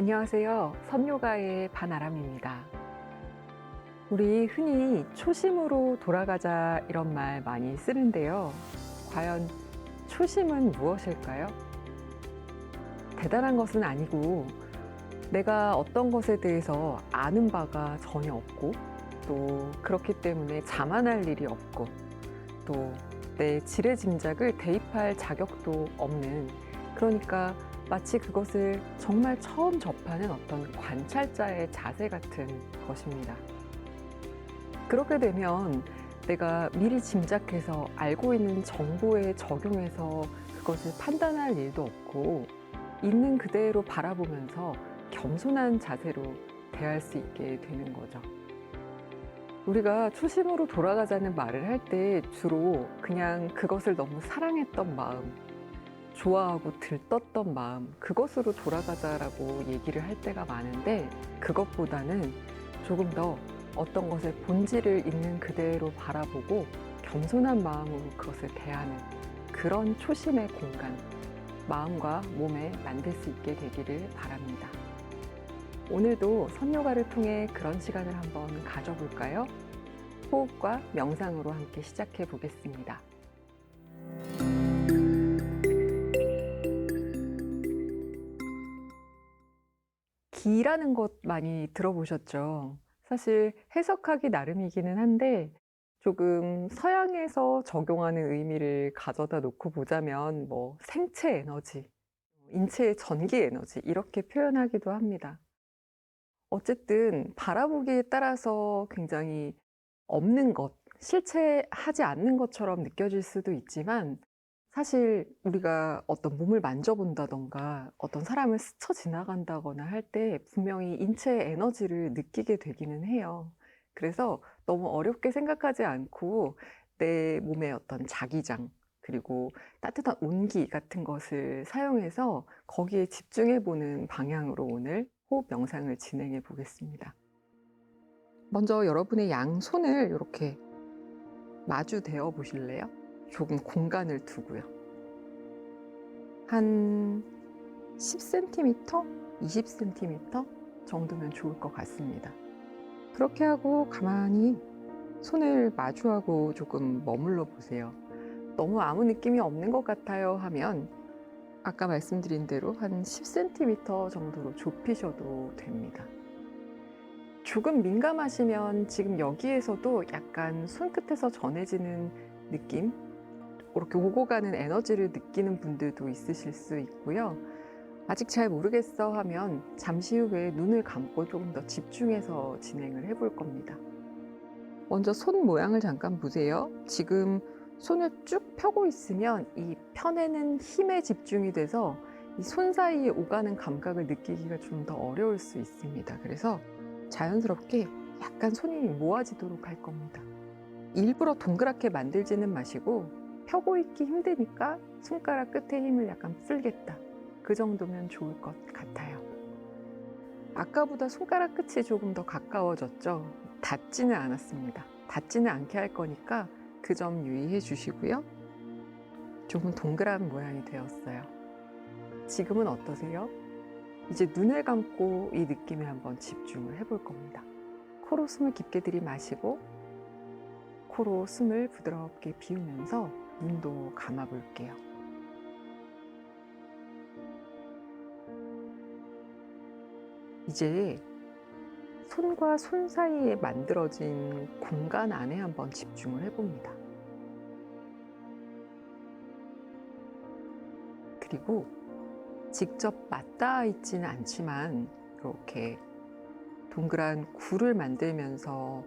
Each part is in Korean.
안녕하세요. 선요가의 반아람입니다. 우리 흔히 초심으로 돌아가자 이런 말 많이 쓰는데요. 과연 초심은 무엇일까요? 대단한 것은 아니고 내가 어떤 것에 대해서 아는 바가 전혀 없고 또 그렇기 때문에 자만할 일이 없고 또 내 지레짐작을 대입할 자격도 없는, 그러니까 마치 그것을 정말 처음 접하는 어떤 관찰자의 자세 같은 것입니다. 그렇게 되면 내가 미리 짐작해서 알고 있는 정보에 적용해서 그것을 판단할 일도 없고 있는 그대로 바라보면서 겸손한 자세로 대할 수 있게 되는 거죠. 우리가 초심으로 돌아가자는 말을 할 때 주로 그냥 그것을 너무 사랑했던 마음, 좋아하고 들떴던 마음, 그것으로 돌아가자라고 얘기를 할 때가 많은데, 그것보다는 조금 더 어떤 것의 본질을 있는 그대로 바라보고 겸손한 마음으로 그것을 대하는 그런 초심의 공간, 마음과 몸에 만들 수 있게 되기를 바랍니다. 오늘도 선요가를 통해 그런 시간을 한번 가져볼까요? 호흡과 명상으로 함께 시작해 보겠습니다. 기라는 것 많이 들어보셨죠? 사실 해석하기 나름이기는 한데 조금 서양에서 적용하는 의미를 가져다 놓고 보자면 생체 에너지, 인체의 전기 에너지 이렇게 표현하기도 합니다. 어쨌든 바라보기에 따라서 굉장히 없는 것, 실체하지 않는 것처럼 느껴질 수도 있지만 사실 우리가 어떤 몸을 만져본다던가 어떤 사람을 스쳐 지나간다거나 할 때 분명히 인체의 에너지를 느끼게 되기는 해요. 그래서 너무 어렵게 생각하지 않고 내 몸의 어떤 자기장, 그리고 따뜻한 온기 같은 것을 사용해서 거기에 집중해 보는 방향으로 오늘 호흡 명상을 진행해 보겠습니다. 먼저 여러분의 양손을 이렇게 마주 대어 보실래요? 조금 공간을 두고요. 한 10cm, 20cm 정도면 좋을 것 같습니다. 그렇게 하고 가만히 손을 마주하고 조금 머물러 보세요. 너무 아무 느낌이 없는 것 같아요 하면 아까 말씀드린 대로 한 10cm 정도로 좁히셔도 됩니다. 조금 민감하시면 지금 여기에서도 약간 손끝에서 전해지는 느낌, 이렇게 오고 가는 에너지를 느끼는 분들도 있으실 수 있고요. 아직 잘 모르겠어 하면 잠시 후에 눈을 감고 조금 더 집중해서 진행을 해볼 겁니다. 먼저 손 모양을 잠깐 보세요. 지금 손을 쭉 펴고 있으면 이 펴내는 힘에 집중이 돼서 이 손 사이에 오가는 감각을 느끼기가 좀 더 어려울 수 있습니다. 그래서 자연스럽게 약간 손이 모아지도록 할 겁니다. 일부러 동그랗게 만들지는 마시고 펴고 있기 힘드니까 손가락 끝에 힘을 약간 풀겠다. 그 정도면 좋을 것 같아요. 아까보다 손가락 끝이 조금 더 가까워졌죠? 닿지는 않았습니다. 닿지는 않게 할 거니까 그 점 유의해 주시고요. 조금 동그란 모양이 되었어요. 지금은 어떠세요? 이제 눈을 감고 이 느낌에 한번 집중을 해볼 겁니다. 코로 숨을 깊게 들이마시고 코로 숨을 부드럽게 비우면서 눈도 감아 볼게요. 이제 손과 손 사이에 만들어진 공간 안에 한번 집중을 해봅니다. 그리고 직접 맞닿아 있지는 않지만 이렇게 동그란 굴을 만들면서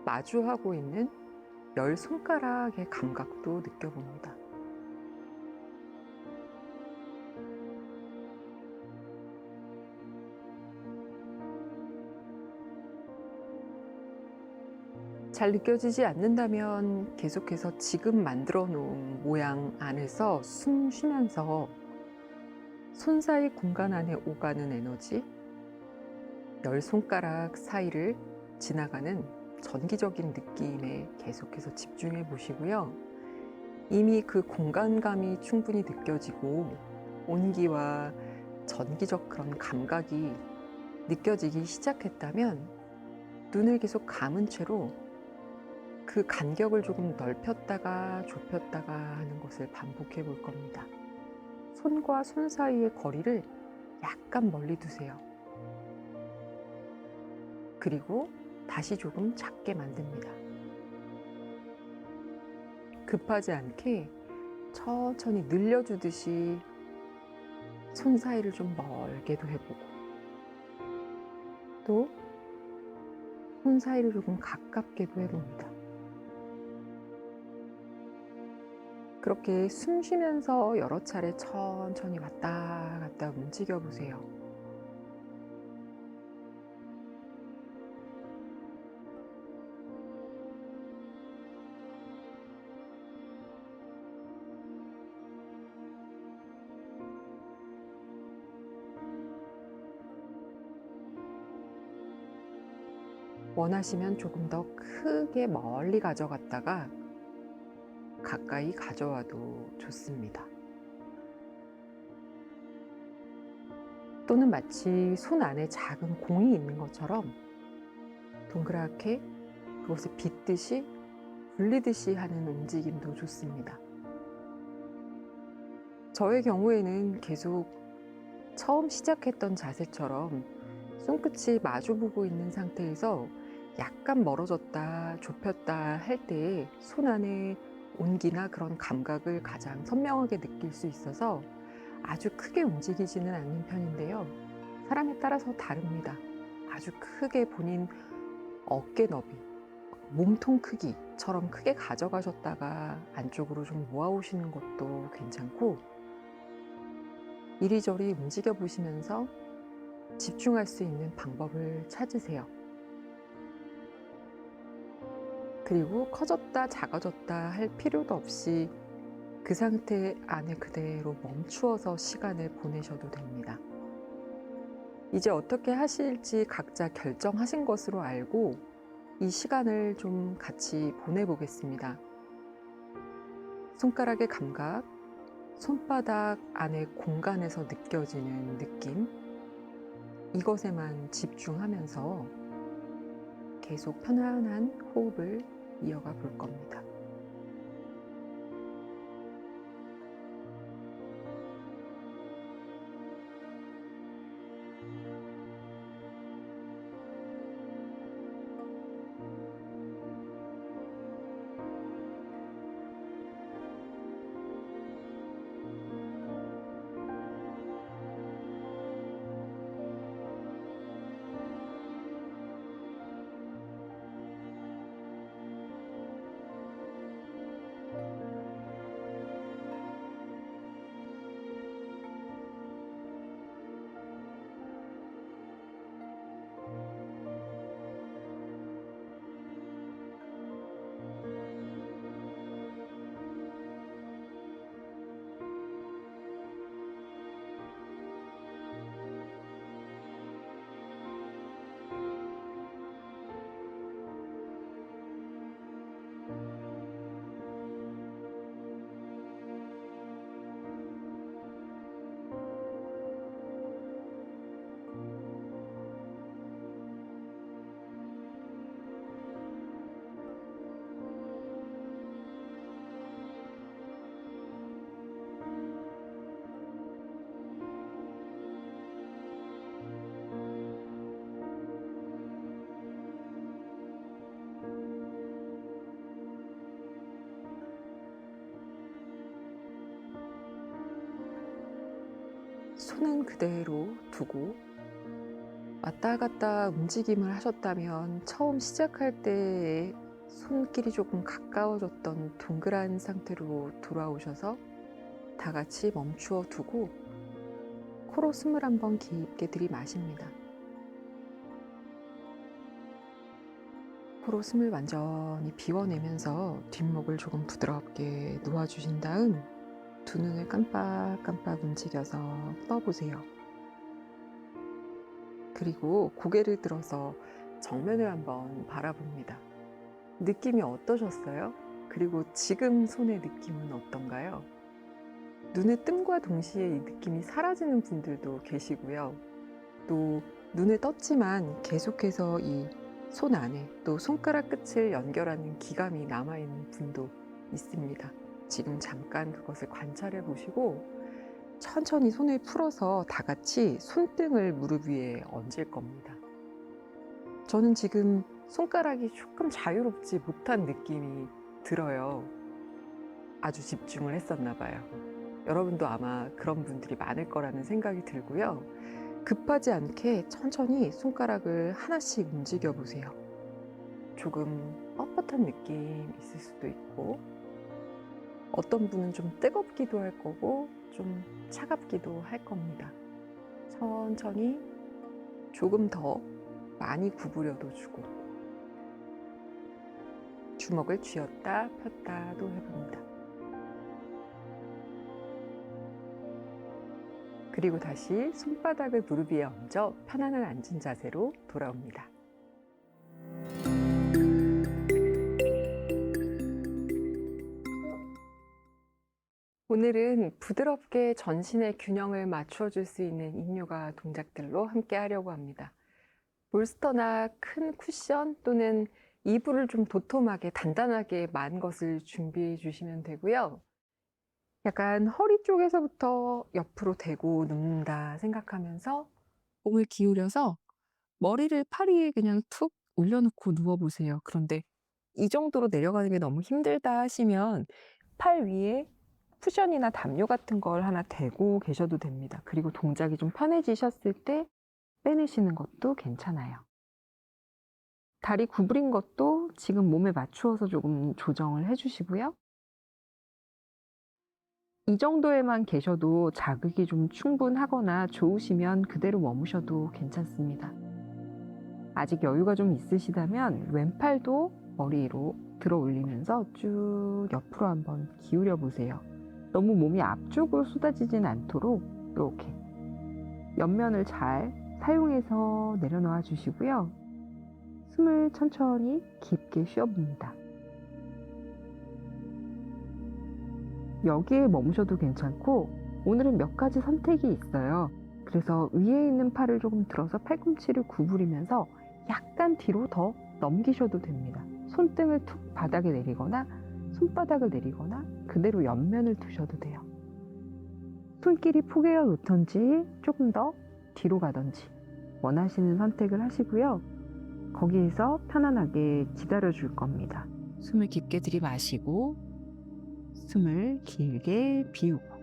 마주하고 있는 열 손가락의 감각도 느껴봅니다. 잘 느껴지지 않는다면 계속해서 지금 만들어 놓은 모양 안에서 숨 쉬면서 손 사이 공간 안에 오가는 에너지, 열 손가락 사이를 지나가는 전기적인 느낌에 계속해서 집중해 보시고요. 이미 그 공간감이 충분히 느껴지고 온기와 전기적 그런 감각이 느껴지기 시작했다면 눈을 계속 감은 채로 그 간격을 조금 넓혔다가 좁혔다가 하는 것을 반복해 볼 겁니다. 손과 손 사이의 거리를 약간 멀리 두세요. 그리고 다시 조금 작게 만듭니다. 급하지 않게 천천히 늘려주듯이 손 사이를 좀 멀게도 해보고, 또 손 사이를 조금 가깝게도 해봅니다. 그렇게 숨 쉬면서 여러 차례 천천히 왔다 갔다 움직여 보세요. 원하시면 조금 더 크게 멀리 가져갔다가 가까이 가져와도 좋습니다. 또는 마치 손 안에 작은 공이 있는 것처럼 동그랗게 그것을 빗듯이 굴리듯이 하는 움직임도 좋습니다. 저의 경우에는 계속 처음 시작했던 자세처럼 손끝이 마주보고 있는 상태에서 약간 멀어졌다 좁혔다 할 때에 손 안에 온기나 그런 감각을 가장 선명하게 느낄 수 있어서 아주 크게 움직이지는 않는 편인데요. 사람에 따라서 다릅니다. 아주 크게 본인 어깨 너비, 몸통 크기처럼 크게 가져가셨다가 안쪽으로 좀 모아오시는 것도 괜찮고, 이리저리 움직여 보시면서 집중할 수 있는 방법을 찾으세요. 그리고 커졌다 작아졌다 할 필요도 없이 그 상태 안에 그대로 멈추어서 시간을 보내셔도 됩니다. 이제 어떻게 하실지 각자 결정하신 것으로 알고 이 시간을 좀 같이 보내보겠습니다. 손가락의 감각, 손바닥 안의 공간에서 느껴지는 느낌, 이것에만 집중하면서 계속 편안한 호흡을 이어가 볼 겁니다. 손은 그대로 두고 왔다 갔다 움직임을 하셨다면 처음 시작할 때의 손길이 조금 가까워졌던 동그란 상태로 돌아오셔서 다 같이 멈추어 두고 코로 숨을 한번 깊게 들이마십니다. 코로 숨을 완전히 비워내면서 뒷목을 조금 부드럽게 놓아주신 다음 두 눈을 깜빡깜빡 움직여서 떠보세요. 그리고 고개를 들어서 정면을 한번 바라봅니다. 느낌이 어떠셨어요? 그리고 지금 손의 느낌은 어떤가요? 눈의 뜸과 동시에 이 느낌이 사라지는 분들도 계시고요. 또 눈을 떴지만 계속해서 이 손 안에 또 손가락 끝을 연결하는 기감이 남아있는 분도 있습니다. 지금 잠깐 그것을 관찰해 보시고 천천히 손을 풀어서 다 같이 손등을 무릎 위에 얹을 겁니다. 저는 지금 손가락이 조금 자유롭지 못한 느낌이 들어요. 아주 집중을 했었나 봐요. 여러분도 아마 그런 분들이 많을 거라는 생각이 들고요. 급하지 않게 천천히 손가락을 하나씩 움직여 보세요. 조금 뻣뻣한 느낌 있을 수도 있고, 어떤 분은 좀 뜨겁기도 할 거고, 좀 차갑기도 할 겁니다. 천천히 조금 더 많이 구부려도 주고, 주먹을 쥐었다 폈다도 해봅니다. 그리고 다시 손바닥을 무릎 위에 얹어 편안한 앉은 자세로 돌아옵니다. 오늘은 부드럽게 전신의 균형을 맞춰줄 수 있는 인요가 동작들로 함께 하려고 합니다. 볼스터나 큰 쿠션 또는 이불을 좀 도톰하게 단단하게 만 것을 준비해 주시면 되고요. 약간 허리 쪽에서부터 옆으로 대고 눕는다 생각하면서 몸을 기울여서 머리를 팔 위에 그냥 툭 올려놓고 누워보세요. 그런데 이 정도로 내려가는 게 너무 힘들다 하시면 팔 위에 쿠션이나 담요 같은 걸 하나 대고 계셔도 됩니다. 그리고 동작이 좀 편해지셨을 때 빼내시는 것도 괜찮아요. 다리 구부린 것도 지금 몸에 맞추어서 조금 조정을 해주시고요. 이 정도에만 계셔도 자극이 좀 충분하거나 좋으시면 그대로 머무셔도 괜찮습니다. 아직 여유가 좀 있으시다면 왼팔도 머리 위로 들어 올리면서 쭉 옆으로 한번 기울여 보세요. 너무 몸이 앞쪽으로 쏟아지진 않도록 이렇게 옆면을 잘 사용해서 내려놓아 주시고요. 숨을 천천히 깊게 쉬어봅니다. 여기에 머무셔도 괜찮고 오늘은 몇 가지 선택이 있어요. 그래서 위에 있는 팔을 조금 들어서 팔꿈치를 구부리면서 약간 뒤로 더 넘기셔도 됩니다. 손등을 툭 바닥에 내리거나 손바닥을 내리거나 그대로 옆면을 두셔도 돼요. 손길이 포개어 놓던지 조금 더 뒤로 가던지 원하시는 선택을 하시고요. 거기에서 편안하게 기다려 줄 겁니다. 숨을 깊게 들이마시고 숨을 길게 비우고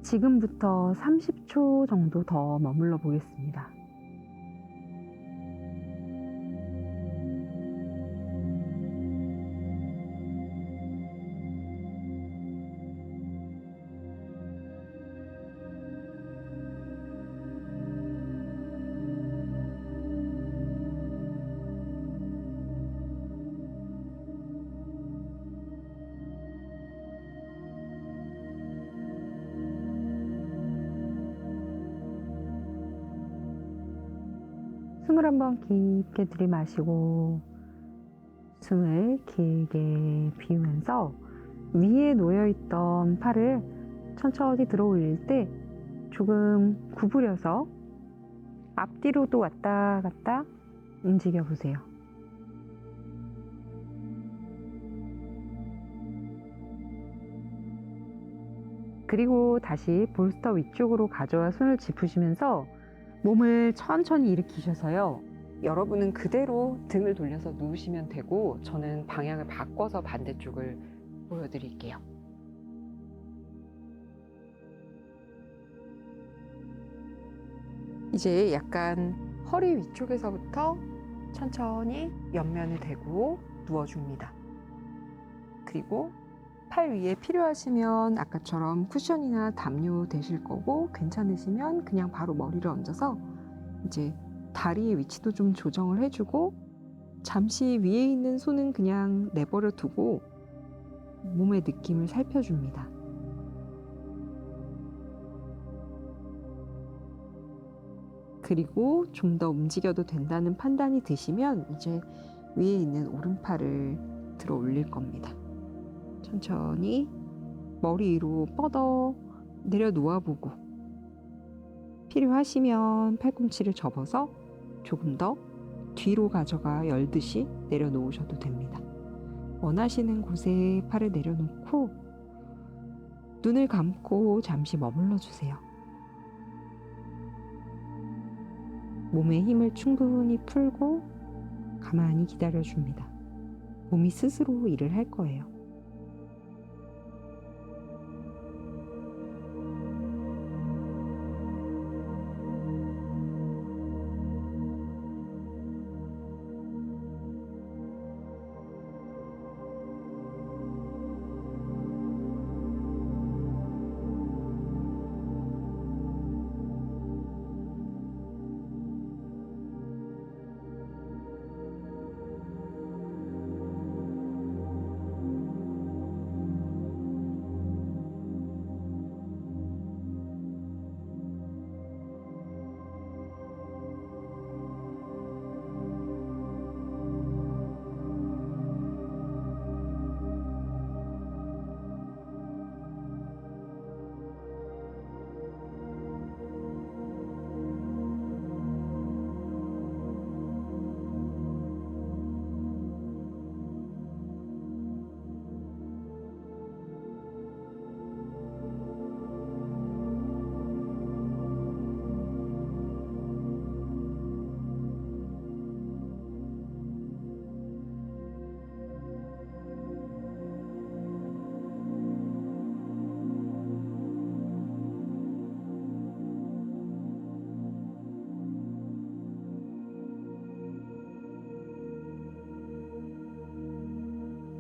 지금부터 30초 정도 더 머물러 보겠습니다. 숨을 한번 깊게 들이마시고 숨을 길게 비우면서 위에 놓여있던 팔을 천천히 들어 올릴 때 조금 구부려서 앞뒤로도 왔다 갔다 움직여 보세요. 그리고 다시 볼스터 위쪽으로 가져와 손을 짚으시면서 몸을 천천히 일으키셔서요. 여러분은 그대로 등을 돌려서 누우시면 되고 저는 방향을 바꿔서 반대쪽을 보여드릴게요. 이제 약간 허리 위쪽에서부터 천천히 옆면을 대고 누워줍니다. 그리고 팔 위에 필요하시면 아까처럼 쿠션이나 담요 대실 거고, 괜찮으시면 그냥 바로 머리를 얹어서 이제 다리의 위치도 좀 조정을 해주고, 잠시 위에 있는 손은 그냥 내버려 두고 몸의 느낌을 살펴줍니다. 그리고 좀 더 움직여도 된다는 판단이 드시면 이제 위에 있는 오른팔을 들어 올릴 겁니다. 천천히 머리 위로 뻗어 내려 놓아보고, 필요하시면 팔꿈치를 접어서 조금 더 뒤로 가져가 열듯이 내려놓으셔도 됩니다. 원하시는 곳에 팔을 내려놓고 눈을 감고 잠시 머물러 주세요. 몸의 힘을 충분히 풀고 가만히 기다려줍니다. 몸이 스스로 일을 할 거예요.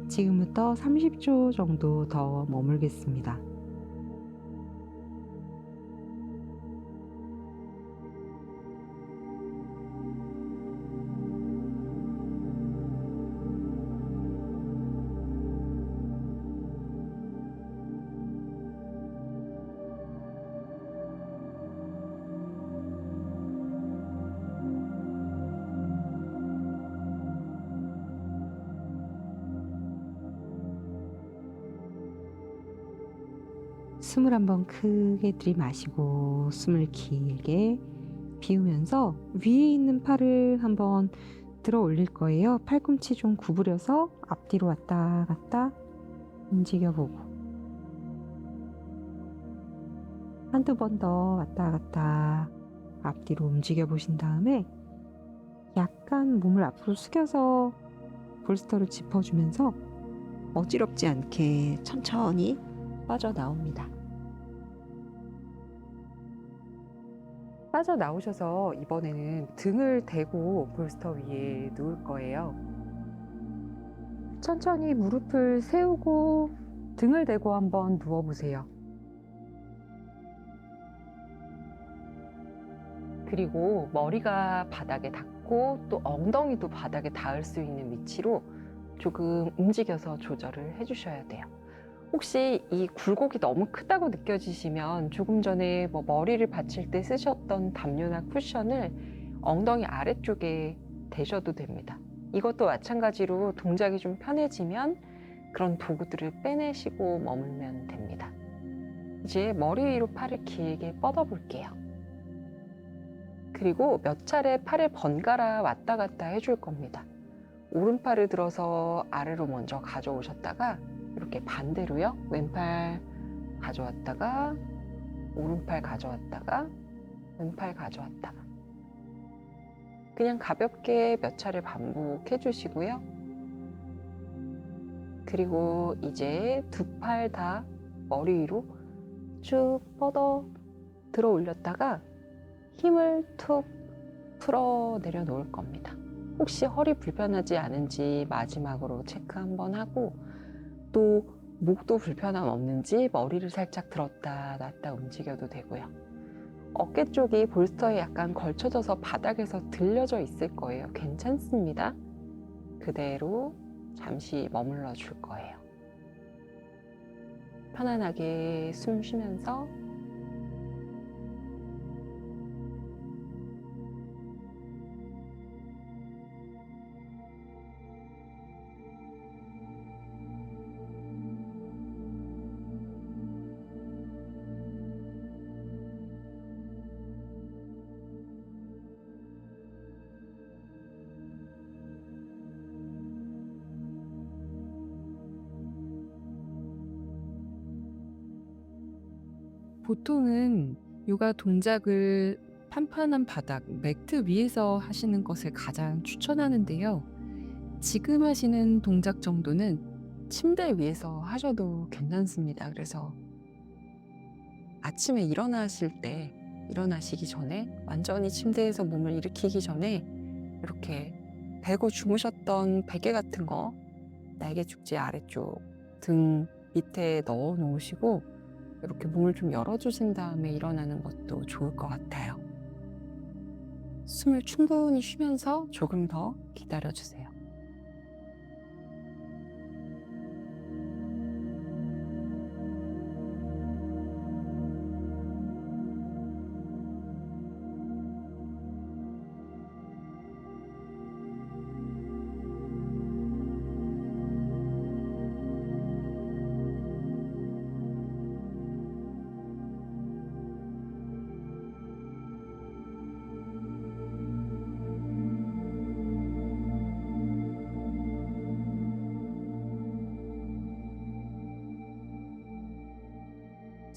지금부터 30초 정도 더 머물겠습니다. 숨을 한번 크게 들이마시고 숨을 길게 비우면서 위에 있는 팔을 한번 들어 올릴 거예요. 팔꿈치 좀 구부려서 앞뒤로 왔다 갔다 움직여보고, 한두 번 더 왔다 갔다 앞뒤로 움직여 보신 다음에 약간 몸을 앞으로 숙여서 볼스터를 짚어주면서 어지럽지 않게 천천히 빠져나옵니다. 빠져나오셔서 이번에는 등을 대고 볼스터 위에 누울 거예요. 천천히 무릎을 세우고 등을 대고 한번 누워보세요. 그리고 머리가 바닥에 닿고 또 엉덩이도 바닥에 닿을 수 있는 위치로 조금 움직여서 조절을 해주셔야 돼요. 혹시 이 굴곡이 너무 크다고 느껴지시면 조금 전에 머리를 받칠 때 쓰셨던 담요나 쿠션을 엉덩이 아래쪽에 대셔도 됩니다. 이것도 마찬가지로 동작이 좀 편해지면 그런 도구들을 빼내시고 머물면 됩니다. 이제 머리 위로 팔을 길게 뻗어 볼게요. 그리고 몇 차례 팔을 번갈아 왔다 갔다 해줄 겁니다. 오른팔을 들어서 아래로 먼저 가져오셨다가 이렇게 반대로요. 왼팔 가져왔다가 오른팔 가져왔다가 왼팔 가져왔다가, 그냥 가볍게 몇 차례 반복해 주시고요. 그리고 이제 두 팔 다 머리 위로 쭉 뻗어 들어 올렸다가 힘을 툭 풀어 내려 놓을 겁니다. 혹시 허리 불편하지 않은지 마지막으로 체크 한번 하고, 또 목도 불편함 없는지 머리를 살짝 들었다 놨다 움직여도 되고요. 어깨 쪽이 볼스터에 약간 걸쳐져서 바닥에서 들려져 있을 거예요. 괜찮습니다. 그대로 잠시 머물러 줄 거예요. 편안하게 숨 쉬면서 보통은 요가 동작을 판판한 바닥, 매트 위에서 하시는 것을 가장 추천하는데요. 지금 하시는 동작 정도는 침대 위에서 하셔도 괜찮습니다. 그래서 아침에 일어나시기 전에 완전히 침대에서 몸을 일으키기 전에 이렇게 베고 주무셨던 베개 같은 거 날개 축지 아래쪽 등 밑에 넣어 놓으시고 이렇게 몸을 좀 열어주신 다음에 일어나는 것도 좋을 것 같아요. 숨을 충분히 쉬면서 조금 더 기다려주세요.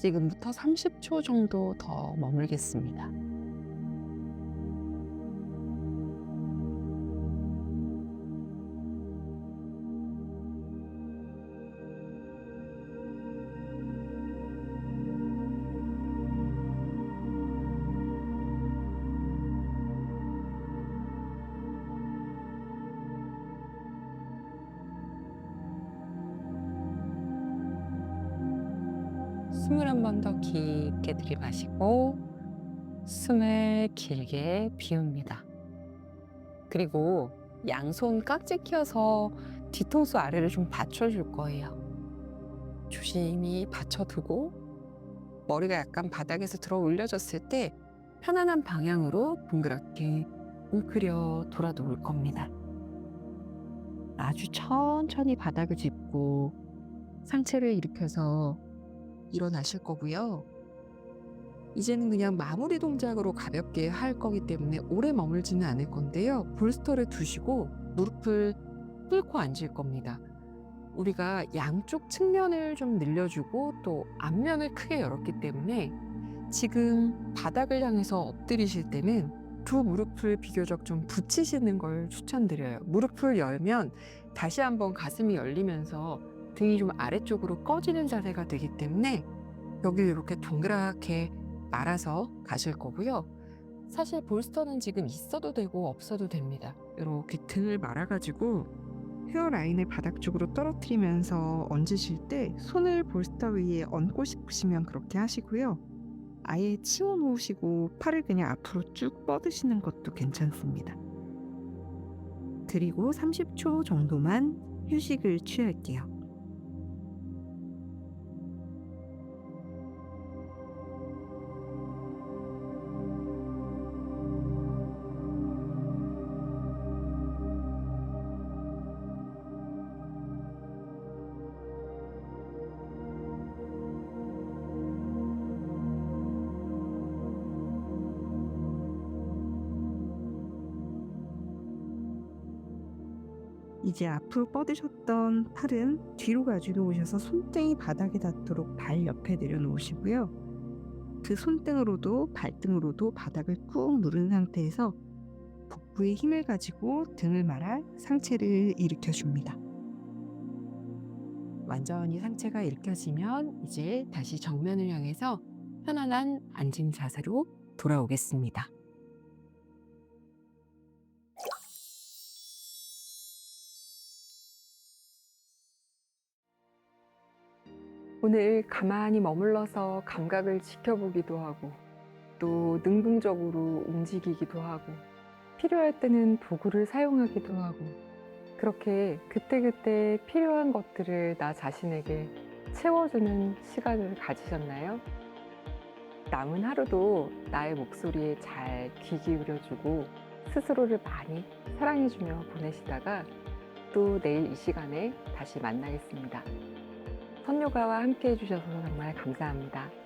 지금부터 30초 정도 더 머물겠습니다. 숨을 한 번 더 깊게 들이마시고 숨을 길게 비웁니다. 그리고 양손 깍지 껴서 뒤통수 아래를 좀 받쳐줄 거예요. 조심히 받쳐두고 머리가 약간 바닥에서 들어 올려졌을 때 편안한 방향으로 동그랗게 웅크려 돌아 놓을 겁니다. 아주 천천히 바닥을 짚고 상체를 일으켜서 일어나실 거고요. 이제는 그냥 마무리 동작으로 가볍게 할 거기 때문에 오래 머물지는 않을 건데요. 볼스터를 두시고 무릎을 꿇고 앉을 겁니다. 우리가 양쪽 측면을 좀 늘려주고 또 앞면을 크게 열었기 때문에 지금 바닥을 향해서 엎드리실 때는 두 무릎을 비교적 좀 붙이시는 걸 추천드려요. 무릎을 열면 다시 한번 가슴이 열리면서 등이 좀 아래쪽으로 꺼지는 자세가 되기 때문에 여기 이렇게 동그랗게 말아서 가실 거고요. 사실 볼스터는 지금 있어도 되고 없어도 됩니다. 이렇게 등을 말아가지고 헤어라인을 바닥 쪽으로 떨어뜨리면서 얹으실 때 손을 볼스터 위에 얹고 싶으시면 그렇게 하시고요. 아예 치워 놓으시고 팔을 그냥 앞으로 쭉 뻗으시는 것도 괜찮습니다. 그리고 30초 정도만 휴식을 취할게요. 이제 앞으로 뻗으셨던 팔은 뒤로 가지고 오셔서 손등이 바닥에 닿도록 발 옆에 내려놓으시고요. 그 손등으로도 발등으로도 바닥을 꾹 누른 상태에서 복부에 힘을 가지고 등을 말아 상체를 일으켜줍니다. 완전히 상체가 일으켜지면 이제 다시 정면을 향해서 편안한 앉은 자세로 돌아오겠습니다. 오늘 가만히 머물러서 감각을 지켜보기도 하고 또 능동적으로 움직이기도 하고 필요할 때는 도구를 사용하기도 하고 그렇게 그때그때 필요한 것들을 나 자신에게 채워주는 시간을 가지셨나요? 남은 하루도 나의 목소리에 잘 귀 기울여주고 스스로를 많이 사랑해주며 보내시다가 또 내일 이 시간에 다시 만나겠습니다. 선요가와 함께 해주셔서 정말 감사합니다.